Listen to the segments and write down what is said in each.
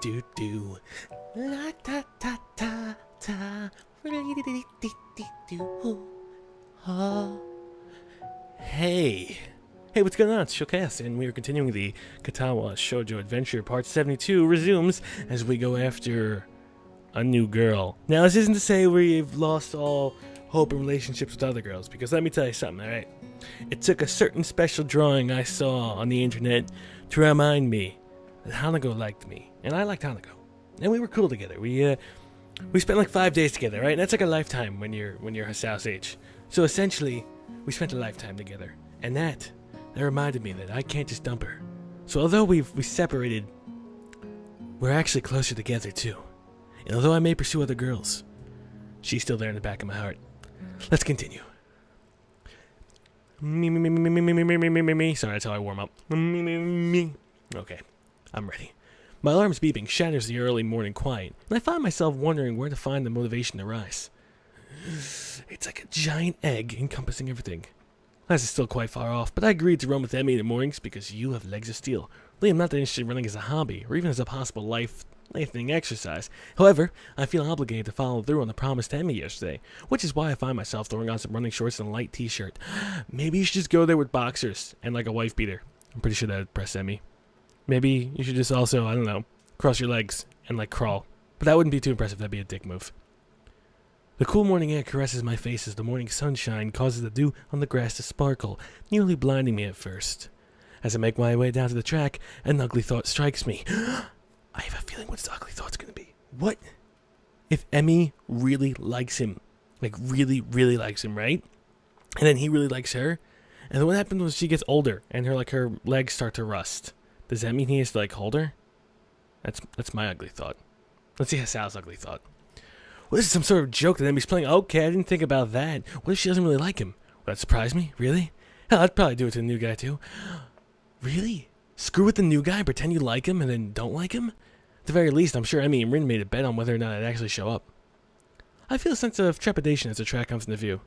do do. La ta ta ta ta. Hey. Hey, what's going on? It's Showcast, and we are continuing the Katawa Shoujo Adventure. Part 72 resumes as we go after a new girl. Now, this isn't to say we've lost all hope in relationships with other girls, because let me tell you something, alright? It took a certain special drawing I saw on the internet to remind me that Hanako liked me, and I liked Hanako. And we were cool together. We spent like 5 days together, right? And that's like a lifetime when you're Hasao's age. So essentially, we spent a lifetime together. And that reminded me that I can't just dump her. So although we separated, we're actually closer together too. And although I may pursue other girls, she's still there in the back of my heart. Let's continue. Me. Sorry, that's how I warm up. Okay, I'm ready. My alarm's beeping shatters the early morning quiet, and I find myself wondering where to find the motivation to rise. It's like a giant egg encompassing everything. Class is still quite far off, but I agreed to run with Emmy in the mornings because you have legs of steel. Really, I'm not that interested in running as a hobby, or even as a possible life-lengthening exercise. However, I feel obligated to follow through on the promise to Emmy yesterday, which is why I find myself throwing on some running shorts and a light t-shirt. Maybe you should just go there with boxers and like a wife beater. I'm pretty sure that would impress Emmy. Maybe you should just also, I don't know, cross your legs and like crawl. But that wouldn't be too impressive, that'd be a dick move. The cool morning air caresses my face as the morning sunshine causes the dew on the grass to sparkle, nearly blinding me at first. As I make my way down to the track, an ugly thought strikes me. I have a feeling what this ugly thought's gonna be. What if Emmy really likes him? Like really, really likes him, right? And then he really likes her? And then what happens when she gets older and her legs start to rust? Does that mean he has to like hold her? That's my ugly thought. Let's see Hasao's ugly thought. Well, this is some sort of joke that Emmy's playing. Okay, I didn't think about that. What if she doesn't really like him? Would that surprise me? Really? Hell, I'd probably do it to the new guy too. Really? Screw with the new guy, pretend you like him, and then don't like him? At the very least, I'm sure Emmy and Rin made a bet on whether or not I'd actually show up. I feel a sense of trepidation as the track comes into view.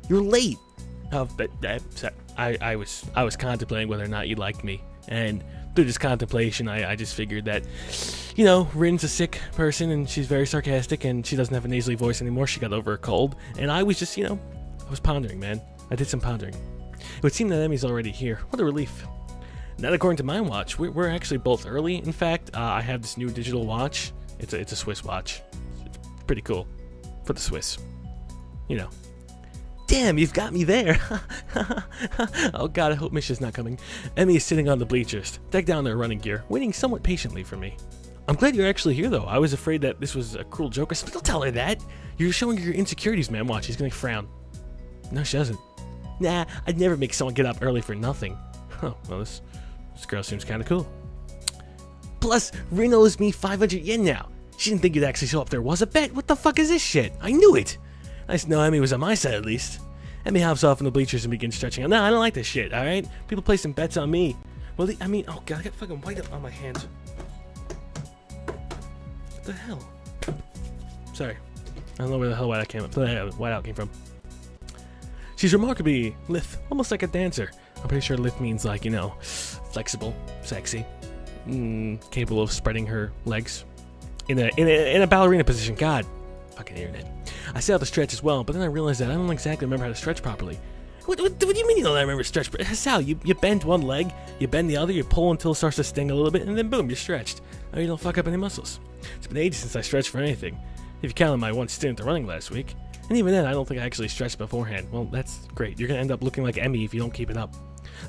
You're late! Oh, I was contemplating whether or not you liked me. And through this contemplation, I just figured that, you know, Rin's a sick person and she's very sarcastic and she doesn't have a nasally voice anymore. She got over a cold. And I was just, you know, I was pondering, man. I did some pondering. It would seem that Emmy's already here. What a relief. Not according to my watch. We're actually both early. In fact, I have this new digital watch. It's a Swiss watch. It's pretty cool. For the Swiss. You know. Damn, you've got me there. Oh god, I hope Misha's not coming. Emmy is sitting on the bleachers, decked down in her running gear, waiting somewhat patiently for me. I'm glad you're actually here, though. I was afraid that this was a cruel joke. Don't tell her that. You're showing her your insecurities, man. Watch, she's gonna frown. No, she doesn't. Nah, I'd never make someone get up early for nothing. Oh, well, this girl seems kind of cool. Plus, Rin owes me 500 yen now. She didn't think you'd actually show up there. Was a bet? What the fuck is this shit? I knew it. Nice to know Emmy was on my side, at least. Emmy hops off in the bleachers and begins stretching. No, I don't like this shit, alright? People placing bets on me. Well, I mean, oh god, I got fucking white up on my hands. What the hell? Sorry. I don't know where the hell whiteout came from. She's remarkably lithe, almost like a dancer. I'm pretty sure lithe means like, you know, flexible, sexy, capable of spreading her legs in a ballerina position. God, fucking internet. I set out to stretch as well, but then I realized that I don't exactly remember how to stretch properly. What do you mean you don't remember to stretch? Hasao, you bend one leg, you bend the other, you pull until it starts to sting a little bit, and then boom, you're stretched. Now you don't fuck up any muscles. It's been ages since I stretched for anything, if you count my one stint at the running last week. And even then, I don't think I actually stretched beforehand. Well, that's great. You're gonna end up looking like Emmy if you don't keep it up.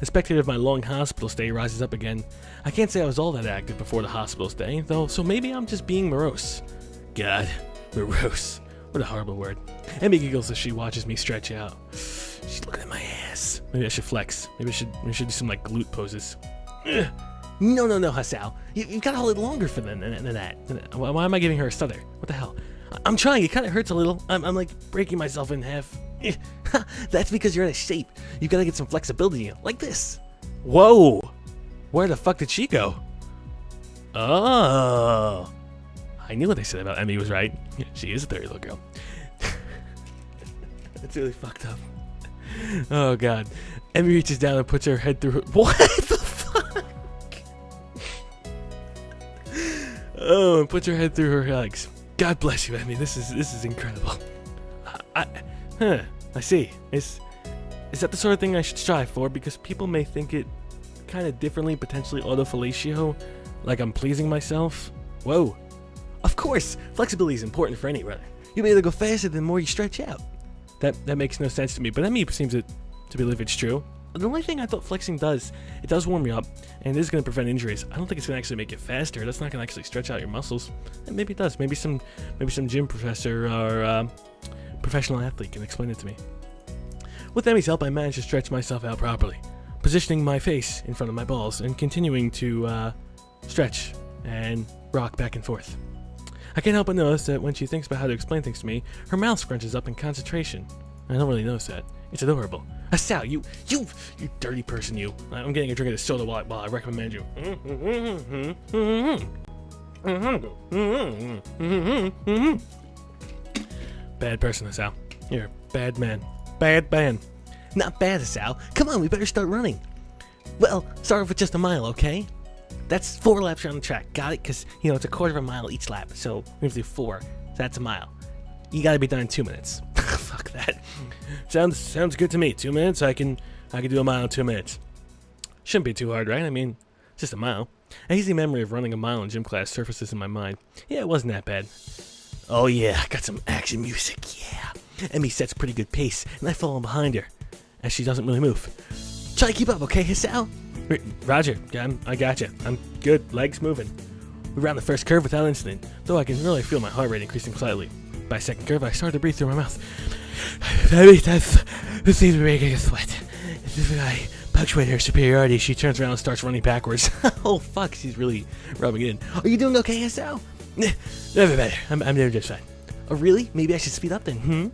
The spectator of my long hospital stay rises up again. I can't say I was all that active before the hospital stay, though, so maybe I'm just being morose. God, morose. What a horrible word. Emmy giggles as she watches me stretch out. She's looking at my ass. Maybe I should flex. Maybe I should do some like glute poses. Ugh. No, Hasao. You've got to hold it longer for than that. Why am I giving her a stutter? What the hell? I'm trying. It kind of hurts a little. I'm like breaking myself in half. That's because you're out of shape. You've got to get some flexibility, like this. Whoa. Where the fuck did she go? Oh. I knew what they said about Emmy was right. She is a dirty little girl. That's really fucked up. Oh god. Emmy reaches down and puts her head through her. What the fuck? Oh, and puts her head through her legs. God bless you, Emmy. This is incredible. I see. Is that the sort of thing I should strive for? Because people may think it kind of differently, potentially autofellatio, like I'm pleasing myself. Whoa. Of course, flexibility is important for any runner. You'll be able to go faster the more you stretch out. That makes no sense to me, but Emmy seems to believe it's true. The only thing I thought flexing does, it does warm you up, and it is going to prevent injuries. I don't think it's going to actually make it faster. That's not going to actually stretch out your muscles. And maybe it does. Maybe some gym professor or professional athlete can explain it to me. With Emmy's help, I managed to stretch myself out properly, positioning my face in front of my balls and continuing to stretch and rock back and forth. I can't help but notice that when she thinks about how to explain things to me, her mouth scrunches up in concentration. I don't really notice that. It's adorable. Sal, you dirty person, you. I'm getting a drink of this soda while I recommend you. Bad person, Sal. You're a bad man. Bad man. Not bad, Sal. Come on, we better start running. Well, start off with just a mile, okay? That's 4 laps around the track. Got it? Because, it's a quarter of a mile each lap. So we have to do 4. So that's a mile. You got to be done in 2 minutes. Fuck that. Sounds good to me. 2 minutes, I can do a mile in 2 minutes. Shouldn't be too hard, right? I mean, just a mile. A hazy memory of running a mile in gym class surfaces in my mind. Yeah, it wasn't that bad. Oh yeah, got some action music, yeah. Emmy sets pretty good pace, and I follow behind her, as she doesn't really move. Try to keep up, okay, Sal? Roger, I gotcha. I'm good, legs moving. We round the first curve without incident, though I can really feel my heart rate increasing slightly. By second curve, I start to breathe through my mouth. This seems to be making a sweat. If I punctuate her superiority, she turns around and starts running backwards. Oh fuck, she's really rubbing it in. Are you doing okay, Sal? Never better. I'm doing just fine. Oh really? Maybe I should speed up then,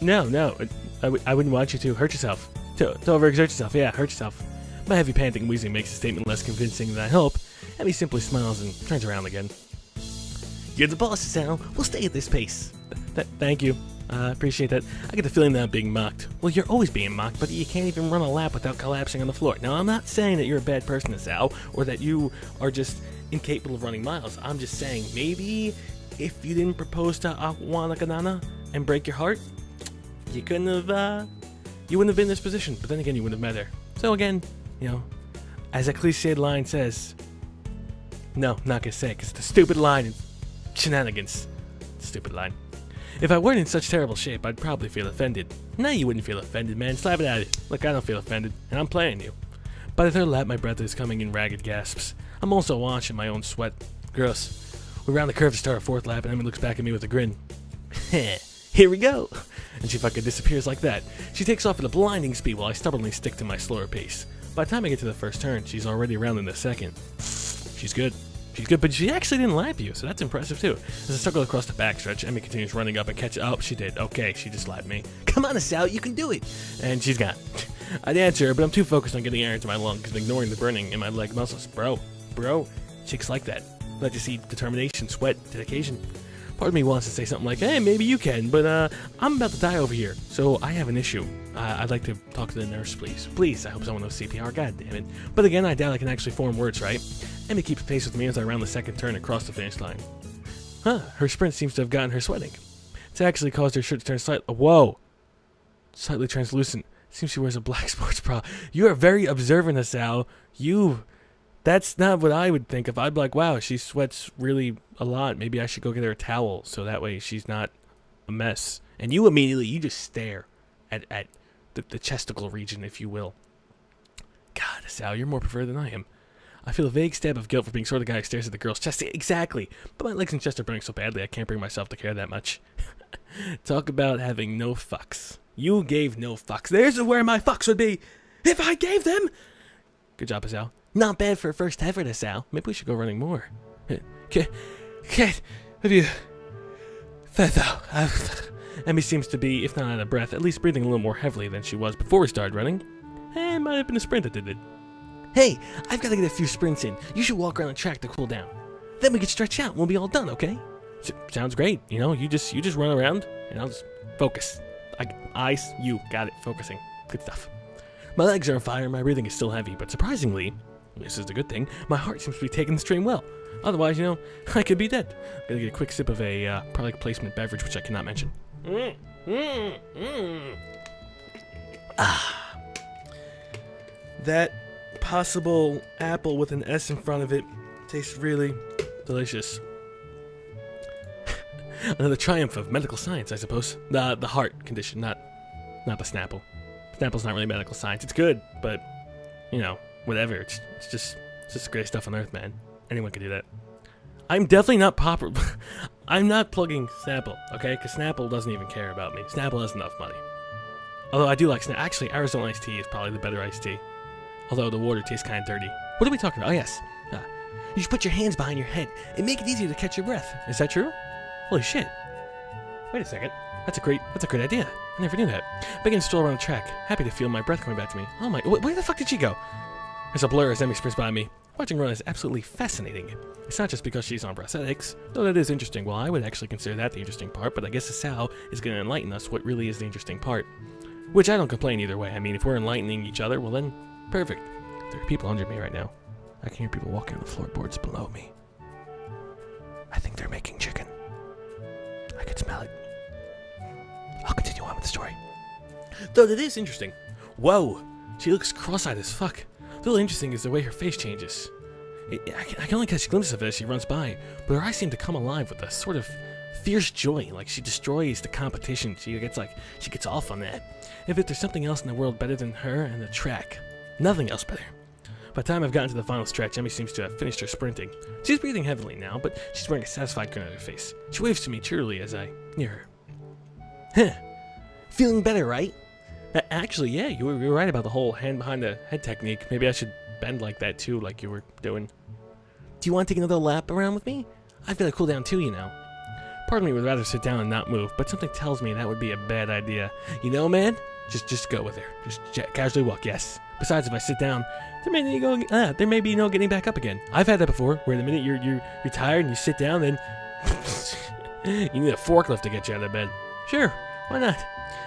No. I wouldn't want you to hurt yourself. To overexert yourself, yeah, hurt yourself. My heavy panting and wheezing makes the statement less convincing than I hope, and he simply smiles and turns around again. You're the boss, Sal. We'll stay at this pace. Thank you. I appreciate that. I get the feeling that I'm being mocked. Well, you're always being mocked, but you can't even run a lap without collapsing on the floor. Now, I'm not saying that you're a bad person, Sal, or that you are just incapable of running miles. I'm just saying maybe if you didn't propose to Aquana Kanana and break your heart, you couldn't have, you wouldn't have been in this position. But then again, you wouldn't have met her. So again, as a cliched line says, no, not gonna say it, because it's a stupid line and shenanigans. Stupid line. If I weren't in such terrible shape, I'd probably feel offended. No, you wouldn't feel offended, man. Slap it at it. Look, I don't feel offended, and I'm playing you. By the third lap, my breath is coming in ragged gasps. I'm also washing my own sweat. Gross. We round the curve to start our 4th lap, and Emmy looks back at me with a grin. Here we go. And she fucking disappears like that. She takes off at a blinding speed while I stubbornly stick to my slower pace. By the time I get to the first turn, she's already around in the second. She's good. She's good, but she actually didn't lap you, so that's impressive too. As I struggle across the backstretch, Emmy continues running up and catching up. She did. Okay, she just lapped me. Come on, Sal, you can do it. And she's gone. I'd answer her, but I'm too focused on getting air into my lungs and ignoring the burning in my leg muscles. Bro, chicks like that. Like to see determination, sweat, dedication. Part of me wants to say something like, hey, maybe you can, but I'm about to die over here, so I have an issue. I'd like to talk to the nurse, please. Please, I hope someone knows CPR, god damn it. But again, I doubt I can actually form words, right? Emmy keeps pace with me as I round the second turn across the finish line. Her sprint seems to have gotten her sweating. It's actually caused her shirt to turn slightly translucent. Seems she wears a black sports bra. You are very observant, Sal. That's not what I would think of. I'd be like, wow, she sweats really a lot. Maybe I should go get her a towel so that way she's not a mess. And you just stare at the chesticle region, if you will. God, Sal, you're more perverted than I am. I feel a vague stab of guilt for being sort of the guy who stares at the girl's chest. Exactly. But my legs and chest are burning so badly I can't bring myself to care that much. Talk about having no fucks. You gave no fucks. There's where my fucks would be if I gave them. Good job, Sal. Not bad for a first effort, Sal. Maybe we should go running more. Have you... Emmy seems to be, if not out of breath, at least breathing a little more heavily than she was before we started running. It might have been a sprint that did it. Hey, I've got to get a few sprints in. You should walk around the track to cool down. Then we can stretch out and we'll be all done, okay? Sounds great. You just run around and I'll just focus. You got it. Focusing. Good stuff. My legs are on fire and my breathing is still heavy, but surprisingly, This is the good thing. My heart seems to be taking the strain well. Otherwise, you know, I could be dead. Gotta get a quick sip of a product placement beverage, which I cannot mention. That possible apple with an S in front of it tastes really delicious. Another triumph of medical science, I suppose. The heart condition, not the Snapple. Snapple's not really medical science. It's good, but you know, whatever. It's just great stuff on Earth, man. Anyone can do that. I'm definitely not I'm not plugging Snapple, okay? Because Snapple doesn't even care about me. Snapple has enough money. Although I do like Snapple. Actually, Arizona iced tea is probably the better iced tea. Although the water tastes kind of dirty. What are we talking about? Oh, yes. You should put your hands behind your head and make it easier to catch your breath. Is that true? Holy shit. Wait a second. That's a great idea. I never knew that. Began to stroll around the track, happy to feel my breath coming back to me. Oh my, where the fuck did she go? There's a blur as Emmy sprints by me. Watching her run is absolutely fascinating. It's not just because she's on prosthetics, though that is interesting. Well, I would actually consider that the interesting part, but I guess the Sao is going to enlighten us what really is the interesting part. Which I don't complain either way. I mean, if we're enlightening each other, well then, perfect. There are people under me right now. I can hear people walking on the floorboards below me. I think they're making chicken. I can smell it. I'll continue on with the story. Though that is interesting. Whoa! She looks cross-eyed as fuck. A little interesting is the way her face changes. I can only catch a glimpse of it as she runs by, but her eyes seem to come alive with a sort of fierce joy, like she destroys the competition. She gets off on that. If there's something else in the world better than her and the track, nothing else better. By the time I've gotten to the final stretch, Emmy seems to have finished her sprinting. She's breathing heavily now, but she's wearing a satisfied grin on her face. She waves to me cheerily as I near her. Huh. Feeling better, right? Actually, yeah, you were right about the whole hand behind the head technique. Maybe I should bend like that too, like you were doing. Do you want to take another lap around with me? I've got to cool down too, you know. Part of me would rather sit down and not move, but something tells me that would be a bad idea. You know, man? Just go with her. Just casually walk, yes. Besides, if I sit down, there may be no getting back up again. I've had that before, where the minute you're tired and you sit down, then you need a forklift to get you out of bed. Sure, why not?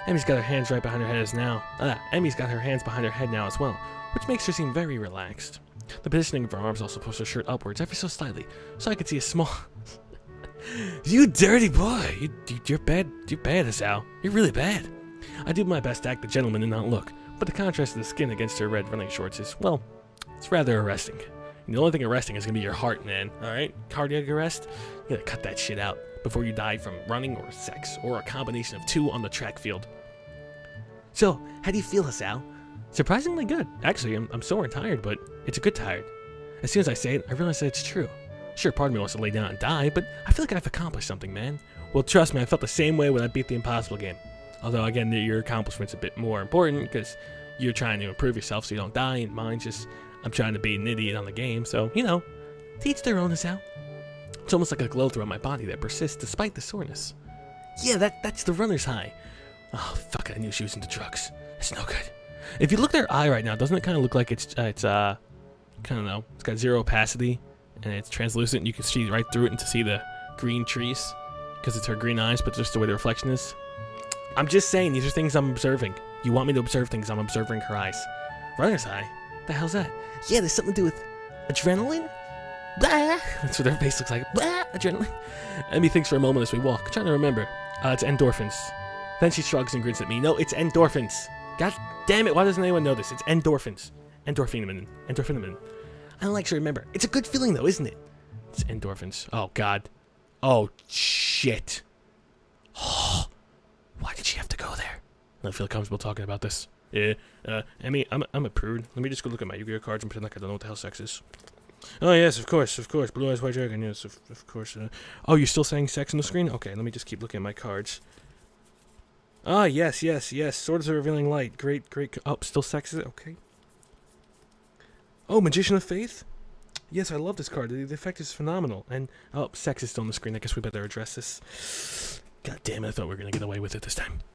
Emmy's got her hands right behind her head Emmy's got her hands behind her head now as well, which makes her seem very relaxed. The positioning of her arms also pushes her shirt upwards ever so slightly, so I could see a small... You dirty boy! You're bad. You're bad, Sal. You're really bad. I do my best to act the gentleman and not look, but the contrast of the skin against her red running shorts is, well, it's rather arresting. And the only thing arresting is going to be your heart, man. Alright? Cardiac arrest? You gotta cut that shit out before you die from running or sex, or a combination of two on the track field. So, how do you feel, Sal? Surprisingly good. Actually, I'm sore and tired, but it's a good tired. As soon as I say it, I realize that it's true. Sure, part of me wants to lay down and die, but I feel like I've accomplished something, man. Well, trust me, I felt the same way when I beat the impossible game. Although, again, your accomplishment's a bit more important, because you're trying to improve yourself so you don't die, and mine's just, I'm trying to be an idiot on the game, so, you know, to each their own, Sal. It's almost like a glow throughout my body that persists despite the soreness. Yeah, that's the runner's high. Oh, fuck, I knew she was into drugs. It's no good. If you look at her eye right now, doesn't it kind of look like it's kind of know, it's got zero opacity, and it's translucent, and you can see right through it and to see the green trees, because it's her green eyes, but just the way the reflection is. I'm just saying, these are things I'm observing. You want me to observe things, I'm observing her eyes. Runner's high? The hell's that? Yeah, there's something to do with adrenaline? Blah! That's what her face looks like. Blah! Adrenaline. Emmy thinks for a moment as we walk, trying to remember. It's endorphins. Then she shrugs and grins at me. No, it's endorphins. God damn it, why doesn't anyone know this? It's endorphins. Endorphin. I don't actually remember. It's a good feeling though, isn't it? It's endorphins. Oh, God. Oh, shit. Oh, why did she have to go there? I don't feel comfortable talking about this. Yeah, Emmy, I'm a prude. Let me just go look at my Yu-Gi-Oh cards and pretend like I don't know what the hell sex is. Oh, yes, of course. Blue Eyes White Dragon, yes, of course. Oh, you're still saying sex on the screen? Okay, let me just keep looking at my cards. Ah, yes. Swords of Revealing Light. Great. Oh, still sex is it? Okay. Oh, Magician of Faith? Yes, I love this card. The effect is phenomenal. And, oh, sex is still on the screen. I guess we better address this. God damn it, I thought we were going to get away with it this time.